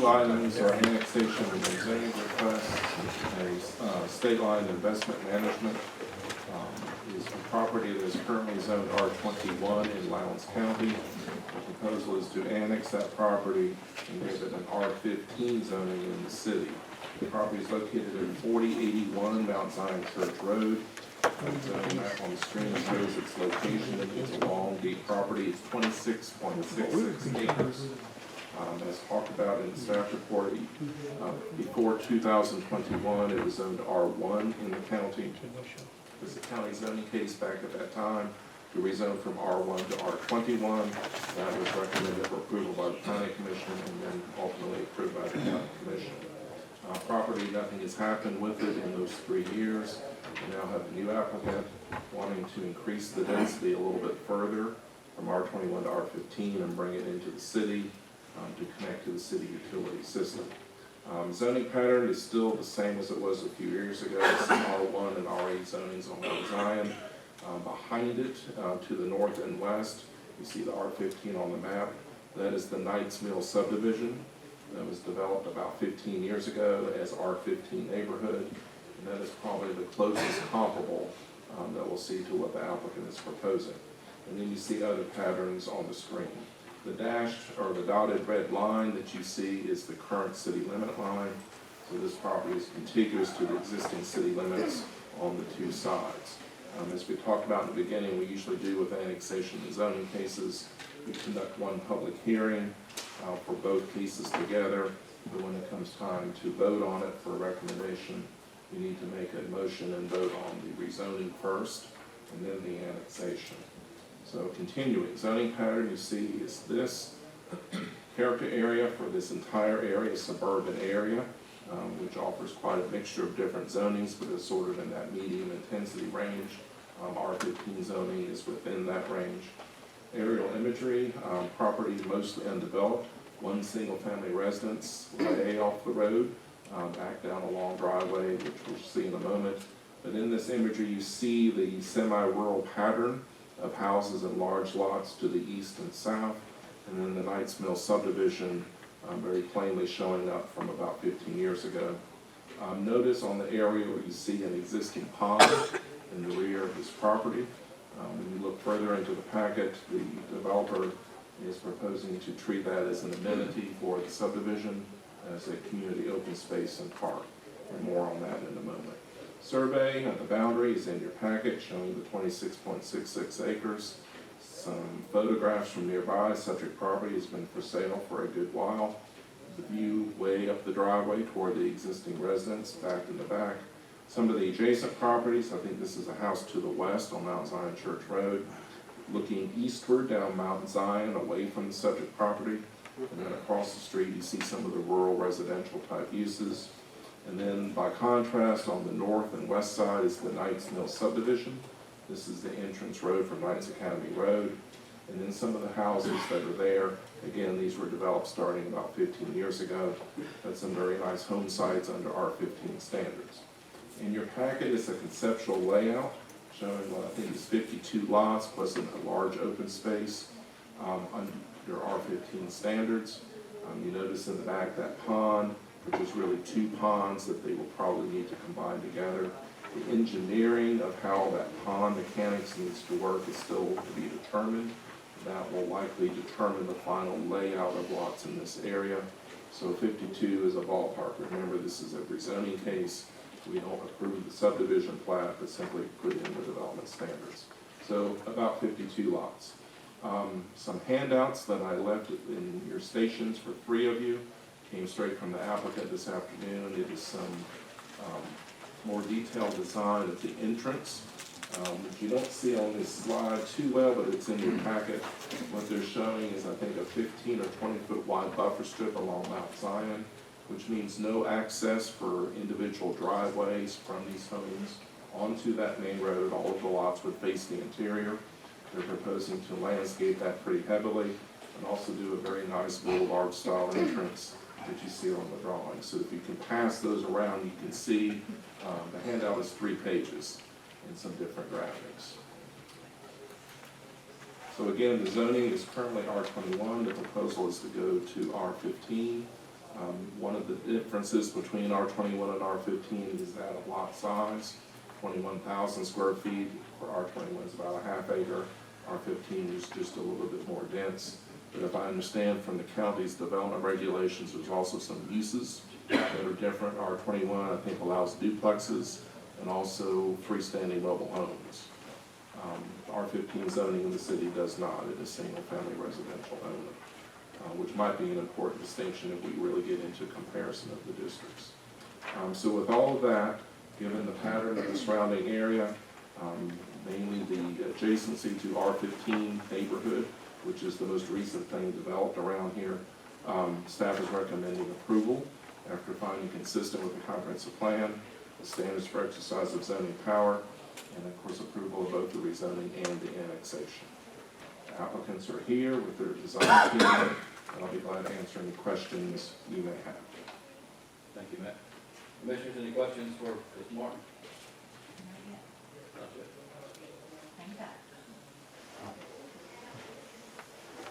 two items are annexation and rezoning request. A Stateline Investment Management is a property that is currently zoned R21 in Lowndes County. The proposal is to annex that property and give it an R15 zoning in the city. The property is located at 4081 Mount Zion Church Road. The zoning map on the screen shows its location. It's a long, deep property. It's 26.66 acres. As talked about in the staff report, before 2021, it was zoned R1 in the county. It was a county zoning case back at that time to rezone from R1 to R21. That was recommended for approval by the planning commission and then ultimately approved by the county commission. Property, nothing has happened with it in those 3 years. We now have a new applicant wanting to increase the density a little bit further from R21 to R15 and bring it into the city to connect to the city utility system. Zoning pattern is still the same as it was a few years ago. It's R1 and R8 zonings on Mount Zion. Behind it, to the north and west, you see the R15 on the map. That is the Knights Mill subdivision. That was developed about 15 years ago as R15 neighborhood, and that is probably the closest comparable that we'll see to what the applicant is proposing. And then you see other patterns on the screen. The dashed or the dotted red line that you see is the current city limit line. So this property is contiguous to the existing city limits on the two sides. As we talked about in the beginning, we usually do with annexation and zoning cases. We conduct one public hearing for both cases together, but when it comes time to vote on it for a recommendation, we need to make a motion and vote on the rezoning first and then the annexation. So continuing, zoning pattern you see is this character area for this entire area, suburban area, which offers quite a mixture of different zonings, but is sort of in that medium intensity range. R15 zoning is within that range. Aerial imagery, property mostly undeveloped, one single family residence way off the road, back down a long driveway, which we'll see in a moment. But in this imagery you see the semi-rural pattern of houses and large lots to the east and south, and then the Knights Mill subdivision very plainly showing up from about 15 years ago. Notice on the area where you see an existing pond in the rear of this property. When you look further into the packet, the developer is proposing to treat that as an amenity for the subdivision as a community open space and park. And more on that in a moment. Survey of the boundary is in your packet showing the 26.66 acres. Some photographs from nearby. Subject property has been for sale for a good while. The view way up the driveway toward the existing residence, back in the back. Some of the adjacent properties, I think this is a house to the west on Mount Zion Church Road, looking eastward down Mount Zion away from the subject property. And then across the street you see some of the rural residential type uses. And then by contrast on the north and west side is the Knights Mill subdivision. This is the entrance road from Knights Academy Road. And then some of the houses that are there, again, these were developed starting about 15 years ago. That's some very nice home sites under R15 standards. In your packet is a conceptual layout showing what I think is 52 lots plus a large open space under R15 standards. You notice in the back that pond, which is really two ponds that they will probably need to combine together. The engineering of how that pond mechanics needs to work is still to be determined. That will likely determine the final layout of lots in this area. So 52 is a ballpark. Remember, this is a rezoning case. We don't approve the subdivision plat, but simply put in the development standards. So about 52 lots. Some handouts that I left in your stations for 3 of you came straight from the applicant this afternoon. It is some more detailed design of the entrance, which you don't see on this slide too well, but it's in your packet. What they're showing is, I think, a 15 or 20 foot wide buffer strip along Mount Zion, which means no access for individual driveways from these homes onto that main road. All of the lots would face the interior. They're proposing to landscape that pretty heavily and also do a very nice boulevard style entrance that you see on the drawing. So if you can pass those around, you can see the handout is 3 pages and some different graphics. So again, the zoning is currently R21. The proposal is to go to R15. differences between R21 and R15 is that of lot size. 21,000 square feet for R21 is about a half acre. R15 is just a little bit more dense. But if I understand from the county's development regulations, there's also some uses that are different. R21, I think, allows duplexes and also freestanding mobile homes. R15 zoning in the city does not. It is single-family residential only, which might be an important distinction if we really get into comparison of the districts. So with all of that, given the pattern of the surrounding area, mainly the adjacency to R15 neighborhood, which is the most recent thing developed around here, staff is recommending approval after finding consistent with the comprehensive plan, the standards for exercise of zoning power, and of course approval of both the rezoning and the annexation. The applicants are here with their design team, and I'll be glad to answer any questions you may have. Thank you, Matt. Commissioners, any questions for Mr. Martin?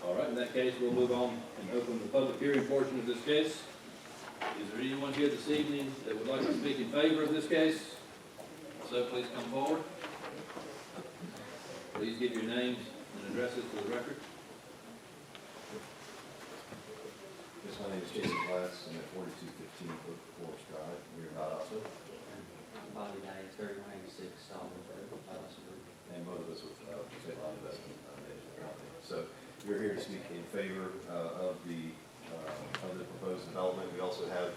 All right, in that case, we'll move on and open the public hearing portion of this case. Is there anyone here this evening that would like to speak in favor of this case? So please come forward. Please give your names and addresses for the record. Yes, my name is Jason Glass. I'm at 4215 Forest Drive. We're not also. Bobby Day, 3186 Solomon Road, And both of us with Stateline Investment Management Company. So we're here to speak in favor of the proposed development. We also have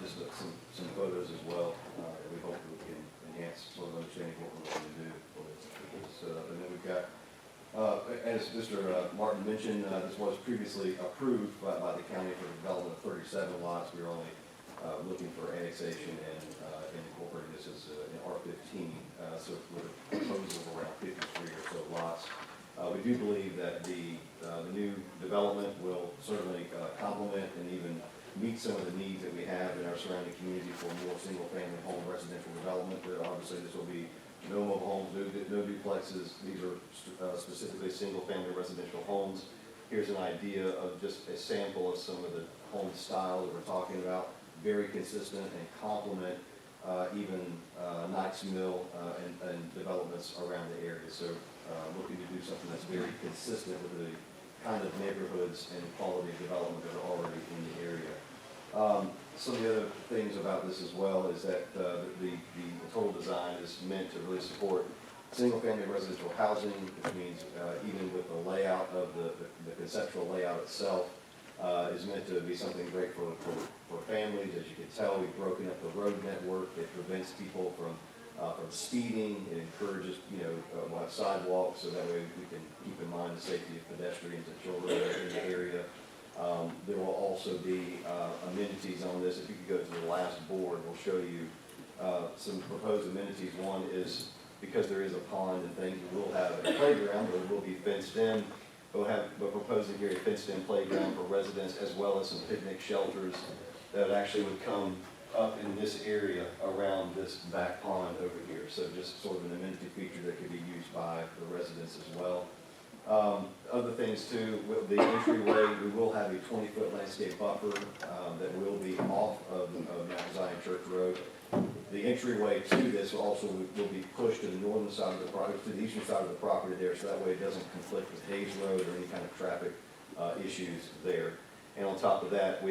just some photos as well. We hope we can enhance sort of understanding what we're going to do for this. And then we've got, as Mr. Martin mentioned, this was previously approved by the county for the development of 37 lots. We were only looking for annexation and incorporating this as an R15. So with a proposal of around 53 or so lots. We do believe that the new development will certainly complement and even meet some of the needs that we have in our surrounding community for more single-family home residential development. Obviously, this will be no mobile homes, no duplexes. These are specifically single-family residential homes. Here's an idea of just a sample of some of the home style that we're talking about. Very consistent and complement even Knight's Mill and developments around the area. So looking to do something that's very consistent with the kind of neighborhoods and quality of development that are already in the area. Some of the other things about this as well is that the total design is meant to really support single-family residential housing, which means even with the layout of the conceptual layout itself, is meant to be something great for families. As you can tell, we've broken up the road network. It prevents people from speeding. It encourages, we'll have sidewalks so that way we can keep in mind the safety of pedestrians and children in the area. There will also be amenities on this. If you could go to the last board, we'll show you some proposed amenities. One is, because there is a pond and things, we will have a playground, but it will be fenced in. We're proposing here a fenced-in playground for residents, as well as some picnic shelters that actually would come up in this area around this back pond over here. So just sort of an amenity feature that could be used by the residents as well. Other things too, with the entryway, we will have a 20-foot landscape buffer that will be off of Mount Zion Church Road. The entryway to this will be pushed to the northern side of the property, to the eastern side of the property there, so that way it doesn't conflict with Hayes Road or any kind of traffic issues there. And on top of that,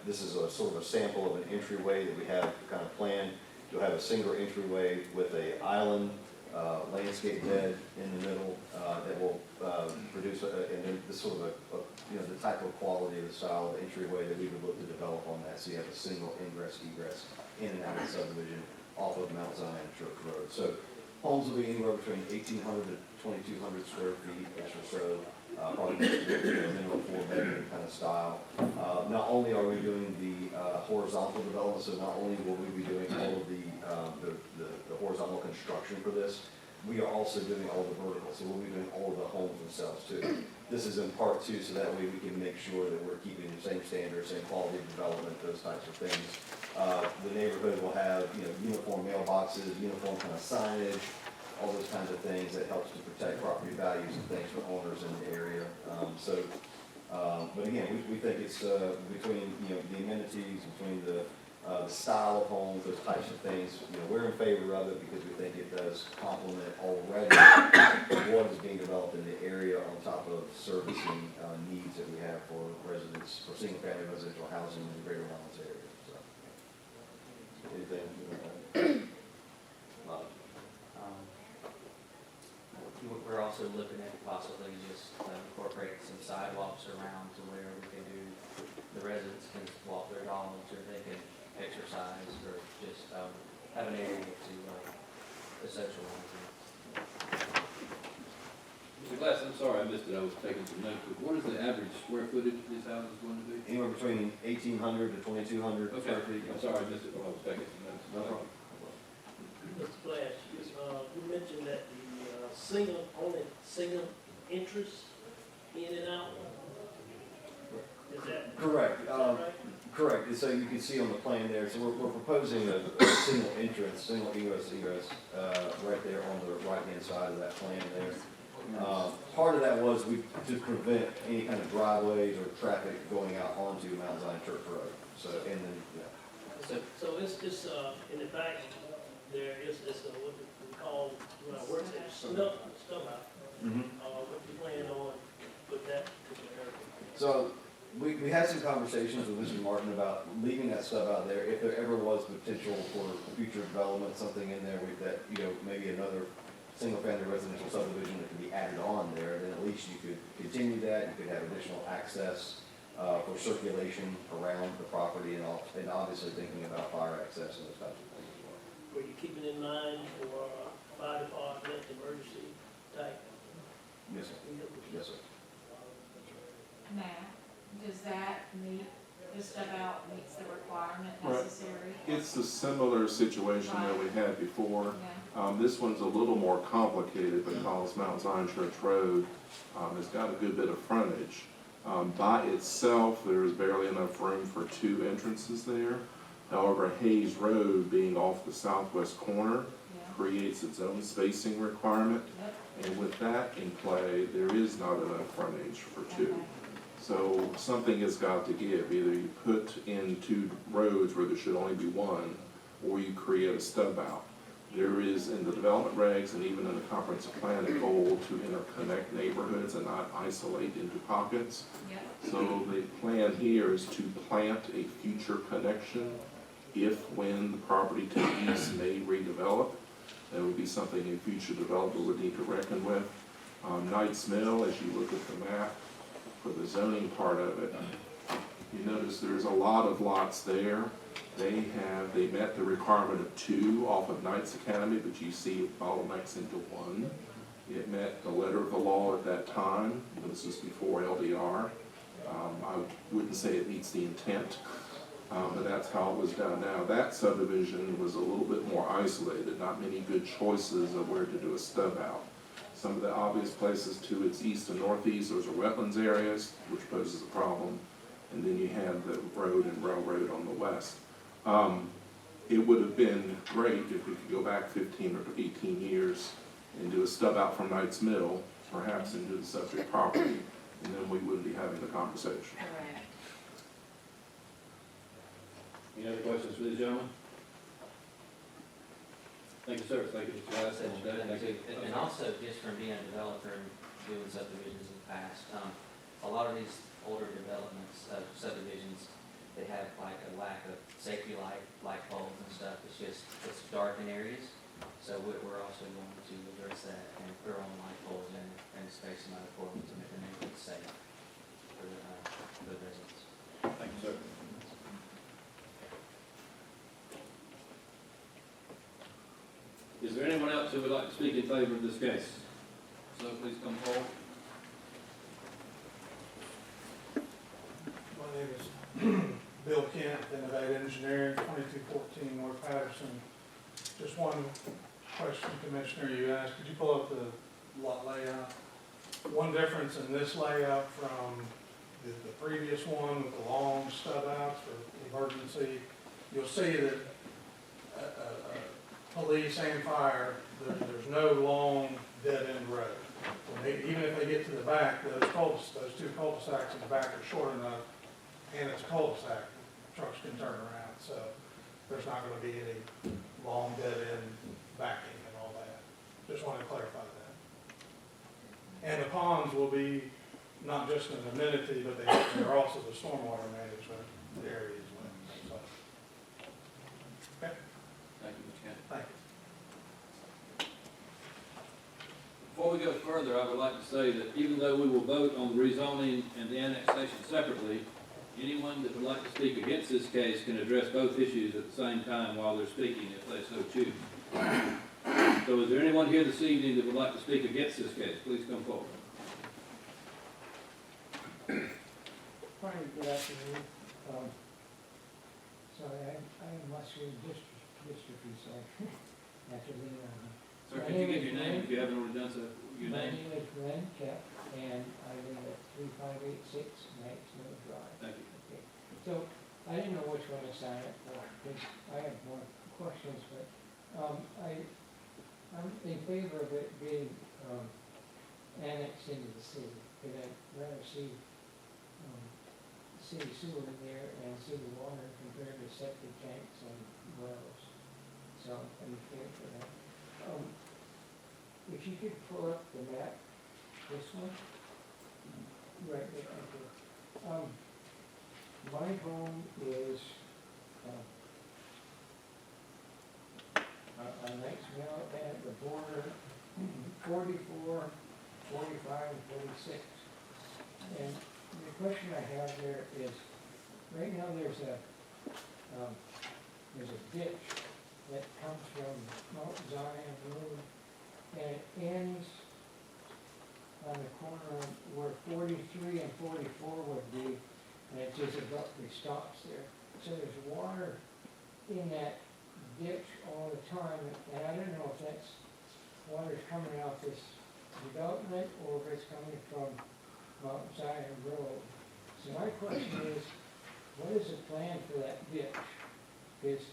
this is a sort of a sample of an entryway that we have kind of planned. You'll have a single entryway with an island landscape bed in the middle that will produce and then this sort of the type of quality of the style of entryway that we would look to develop on that. So you have a single ingress, egress in and out of the subdivision off of Mount Zion Church Road. So homes will be anywhere between 1,800 to 2,200 square feet or so. Probably minimum 4-bedroom kind of style. Not only are we doing the horizontal development, so not only will we be doing all of the horizontal construction for this, we are also doing all the vertical. So we'll be doing all of the homes themselves too. This is in part two, so that way we can make sure that we're keeping the same standards, same quality of development, those types of things. The neighborhood will have uniform mailboxes, uniform kind of signage, all those kinds of things that helps to protect property values and things for owners in the area. But again, we think it's, between, you know, the amenities, between the style of homes, those types of things, you know, we're in favor of it because we think it does complement already what is being developed in the area on top of servicing, needs that we have for residents, for single-family residential housing in the greater Lowndes area, so. Anything? We're also looking at possibly just incorporating some sidewalks around to where we can do, the residents can walk their dogs, or they can exercise, or just have an area to socialize in. Mr. Glass, I'm sorry, I missed it, I was taking some notes, but what is the average square footage this house is going to be? Anywhere between 1,800 to 2,200 Okay, square feet. I'm sorry, I missed it while I was taking some notes. No problem. Mr. Flash, you mentioned that the only single interest in and out? Is that Correct. right? Correct, and so you can see on the plan there, so we're proposing a single entrance, single egress, right there on the right-hand side of that plan there. Part of that was to prevent any kind of driveways or traffic going out onto Mount Zion Church Road, so, and then, yeah. So it's in the back, there is what we call, when I work there, stuff out. What you plan on with that particular area? So, we had some conversations with Mr. Martin about leaving that stuff out there. If there ever was potential for future development, something in there with that, you know, maybe another single-family residential subdivision that can be added on there, then at least you could continue that, you could have additional access for circulation around the property, and obviously thinking about fire access and those types of things as well. Were you keeping in mind for fire department, emergency type? Yes, sir. Yes, sir. Now, does that meet, this stuff out meets the requirement Right. necessary? It's a similar situation that we had before. Yeah. This one's a little more complicated because Mount Zion Church Road has got a good bit of frontage. By itself, there's barely enough room for two entrances there. However, Hayes Road being off the southwest corner Yeah. creates its own spacing requirement. Yep. And with that in play, there is not enough frontage for two. Okay. So something has got to give. Either you put in two roads where there should only be one, or you create a stub out. There is in the development regs and even in the comprehensive plan a goal to interconnect neighborhoods and not isolate into pockets. Yep. So the plan here is to plant a future connection if, when the property to the east may redevelop. That would be something a future developer would need to reckon with. Knight's Mill, as you look at the map, for the zoning part of it, you notice there's a lot of lots there. They met the requirement of two off of Knights Academy, but you see it bottlenecks into one. It met the letter of the law at that time. This is before LDR. I wouldn't say it meets the intent, but that's how it was done. Now, that subdivision was a little bit more isolated, not many good choices of where to do a stub out. Some of the obvious places to its east and northeast, those are wetlands areas, which poses a problem. And then you have the road and railroad on the west. It would have been great if we could go back 15 or 18 years and do a stub out from Knight's Mill, perhaps into the subject property, and then we wouldn't be having the conversation. Correct. Any other questions for these gentlemen? Thank you, sir. Thank you, Mr. Glass. And also, just from being a developer and doing subdivisions in the past, a lot of these older developments, subdivisions, they have like a lack of safety light poles and stuff. It's dark in areas. So we're also going to address that and throw on light poles and space them out accordingly to make the neighborhood safe for the residents. Thank you, sir. Is there anyone else who would like to speak in favor of this case? So please come forward. My name is Bill Kent, Innovative Engineering, 2214 North Patterson. Just one question, Commissioner, you asked, could you pull up the lot layout? One difference in this layout from the previous one with the long stub outs for emergency, you'll see that police and fire, there's no long dead-end road. Even if they get to the back, those two cul-de-sacs in the back are short enough, and it's a cul-de-sac, trucks can turn around, so there's not gonna be any long dead end backing and all that. Just wanted to clarify that. And the ponds will be not just an amenity, but they're also the stormwater management area as well, so. Okay, Thank you, Mr. Kent. thank you. Before we go further, I would like to say that even though we will vote on the rezoning and the annexation separately, anyone that would like to speak against this case can address both issues at the same time while they're speaking, if they so choose. So is there anyone here this evening that would like to speak against this case? Please come forward. Morning, good afternoon. Sorry, I must read district, sorry. After the, Sir, could you give your name if you haven't already done so? Your my name? name is Glenn Kep, and I live at 3586 Maxwell Drive. Thank you. Okay. So, I didn't know which one to sign up for, because I have more questions, but, I'm in favor of it being, annexed into the city, because I'd rather see, city sewer in there and city water compared to septic tanks and wells. So I'm in favor for that. If you could pull up the map, this one, right there, okay. My home is, a nice mill at the border, 44, 45, and 46. And the question I have there is, right now there's a ditch that comes from Mount Zion Road, and it ends on the corner of where 43 and 44 would be, and it just abruptly stops there. So there's water in that ditch all the time, and I don't know if that's water's coming out this development or if it's coming from Mount Zion Road. So my question is, what is the plan for that ditch? Because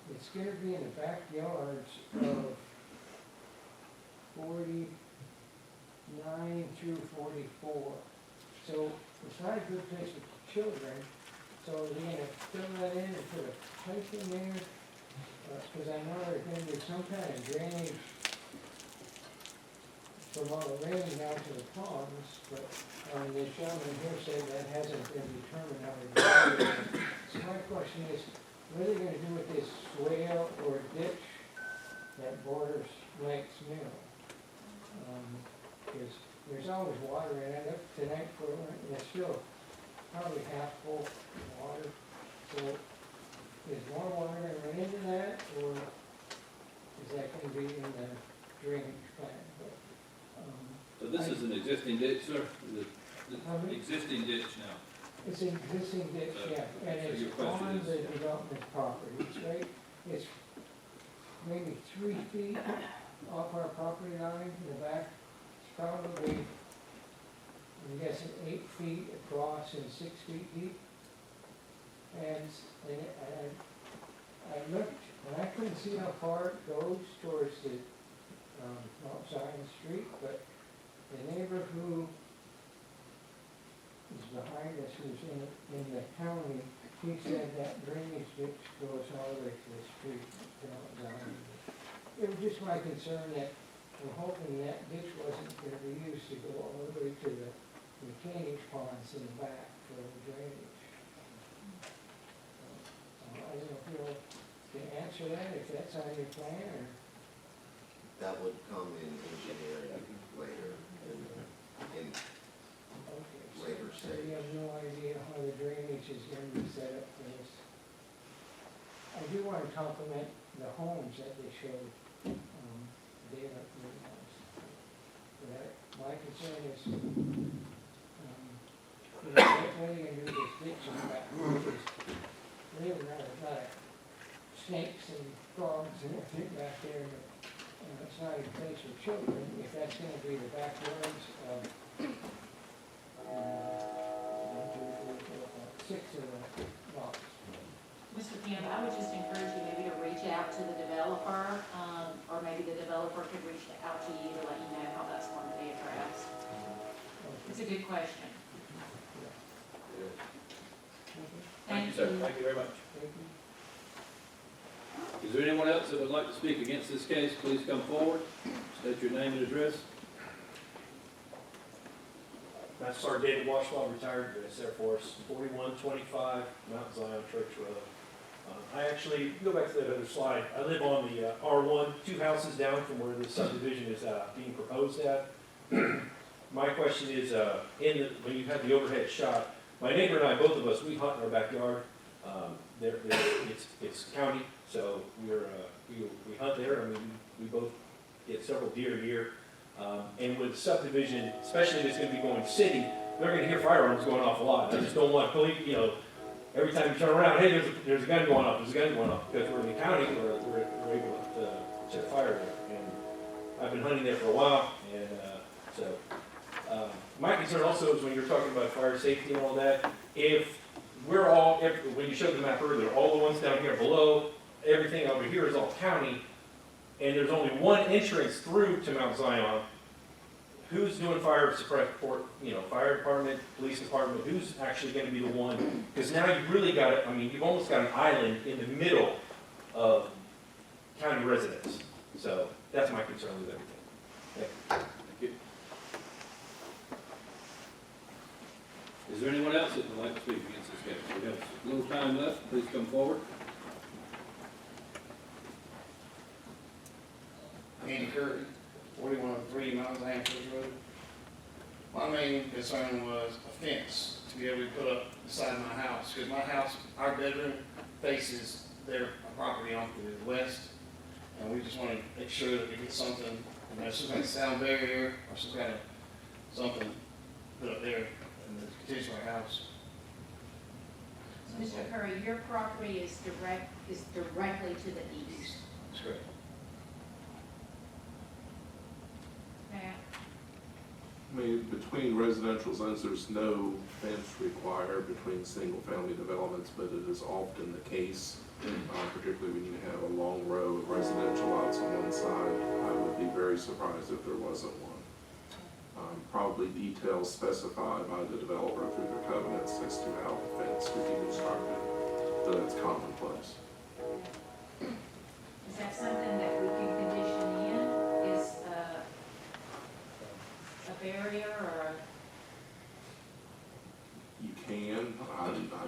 it's going to be in the backyards of 49 through 44. So it's not a good place for children. So are they going to fill that in and put a pipe in there? Because I know there's going to be some kind of drainage from all the rain down to the ponds, but the gentleman here said that hasn't been determined how to do it. So my question is, what are they going to do with this swale or ditch that borders Lakes Mill? Because there's always water in it. Up tonight for it's still probably half full of water. So is more water going to run into that, or is that going to be in the drainage plan? But, So this is an existing ditch, sir? The Pardon me? existing ditch now? It's an existing ditch, yeah, and So your it's question on is- the development property, it's right, it's maybe 3 feet off our property line in the back. It's probably, I'm guessing 8 feet across and 6 feet deep. And I looked, and I couldn't see how far it goes towards the Mount Zion Street, but the neighbor who is behind us, who's in the county, he said that drainage ditch goes all the way to the street, to Mount Zion. It was just my concern that we're hoping that ditch wasn't gonna be used to go all the way to the retainage ponds in the back for the drainage. I don't know if you'll can answer that, if that's on your plan, or? That would come in engineering later, in Okay, later so you stage. have no idea how the drainage is gonna be set up for this? I do wanna compliment the homes that they showed, they are really nice. But my concern is, what are you gonna do with this ditch in the back? Because really not a lot of snakes and frogs and everything back there, and it's not a place for children, if that's gonna be the backyards of 6 of the lots. Mr. Kemp, I would just encourage you maybe to reach out to the developer, or or maybe the developer could reach out to you to let you know how that's going to be addressed. It's a good question. Thank you, sir. Thank you very much. Is there anyone else that would like to speak against this case? Please come forward. State your name and address. Master Sergeant David Washbaugh, retired U.S. Air Force, 4125 Mount Zion Church Road. I actually, go back to that other slide, I live on the R1, 2 houses down from where the subdivision is being proposed at. My question is, when you had the overhead shot, my neighbor and I, both of us, we hunt in our backyard. It's county, so we hunt there. I mean, we both get several deer a year. And with subdivision, especially if it's gonna be going city, they're gonna hear firearms going off a lot. I just don't want police, every time you turn around, hey, there's a gun going off, there's a gun going off. Because we're in the county, we're able to set fire there. And I've been hunting there for a while, and my concern also is when you're talking about fire safety and all that, when you showed the map earlier, all the ones down here below, everything over here is all county, and there's only one entrance through to Mount Zion, who's doing fire support, fire department, police department, who's actually gonna be the one? Because now you've really got it, you've almost got an island in the middle of county residents. So that's my concern with everything. Thank you. Thank you. Is there anyone else that would like to speak against this case? We have a little time left. Please come forward. Andy Curry, 4103 Mount Zion Church Road. My main concern was a fence to be able to put up beside my house, because my house, our bedroom faces their property on the west, and we just want to make sure that we get something, some kind of sound barrier or some kind of something put up there in the potential house. So, Mr. Curry, your property is directly to the east. That's correct. Matt? Between residential zones, there's no fence required between single-family developments, but it is often the case, particularly when you have a long row of residential lots on one side. I would be very surprised if there wasn't one. Probably details specified by the developer through their covenants as to how the fence would be constructed, but it's commonplace. Is that something that we can condition in? Is a barrier or You can, I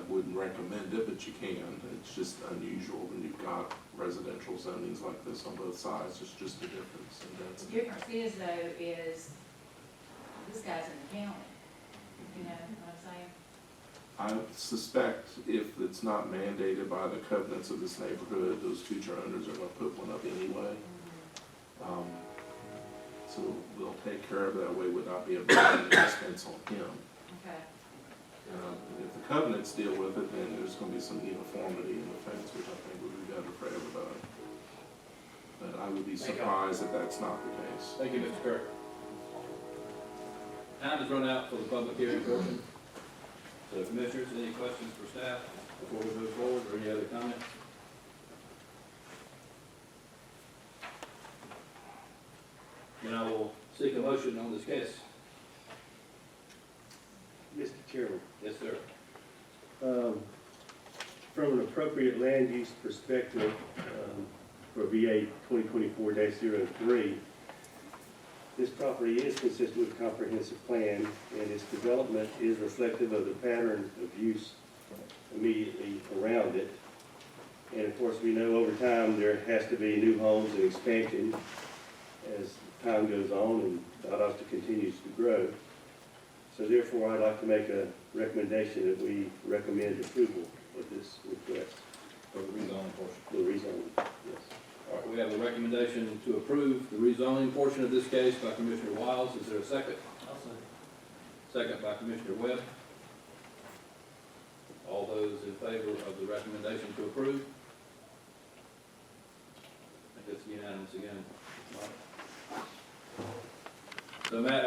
wouldn't recommend it, but you can. It's just unusual when you've got residential zonings like this on both sides. It's just a difference in the density. difference is though, is this guy's in the county. You know what I'm saying? I suspect if it's not mandated by the covenants of this neighborhood, those future owners are gonna put one up anyway. So we'll take care of that way, would not be a burden expense on him. Okay. If the covenants deal with it, then there's gonna be some uniformity in the fence, which I think would be better for everybody. But I would be surprised if that's not the case. Thank you, Mr. Curry. Time has run out for the public hearing portion. So commissioners, any questions for staff before we move forward, or any other comments? Then I will seek a motion on this case. Mr. Chairman, Yes, sir. from an appropriate land use perspective, for VA 2024-03, this property is consistent with the comprehensive plan, and its development is reflective of the pattern of use immediately around it. And of course, we know over time there has to be new homes and expansion as time goes on and Valdosta continues to grow. So therefore, I'd like to make a recommendation that we recommend approval of this request. For the rezoning portion. The rezoning, yes. All right, we have a recommendation to approve the rezoning portion of this case by Commissioner Wiles. Is there a second? I'll say. Second by Commissioner Webb. All those in favor of the recommendation to approve? I think it's unanimous again. So Matt,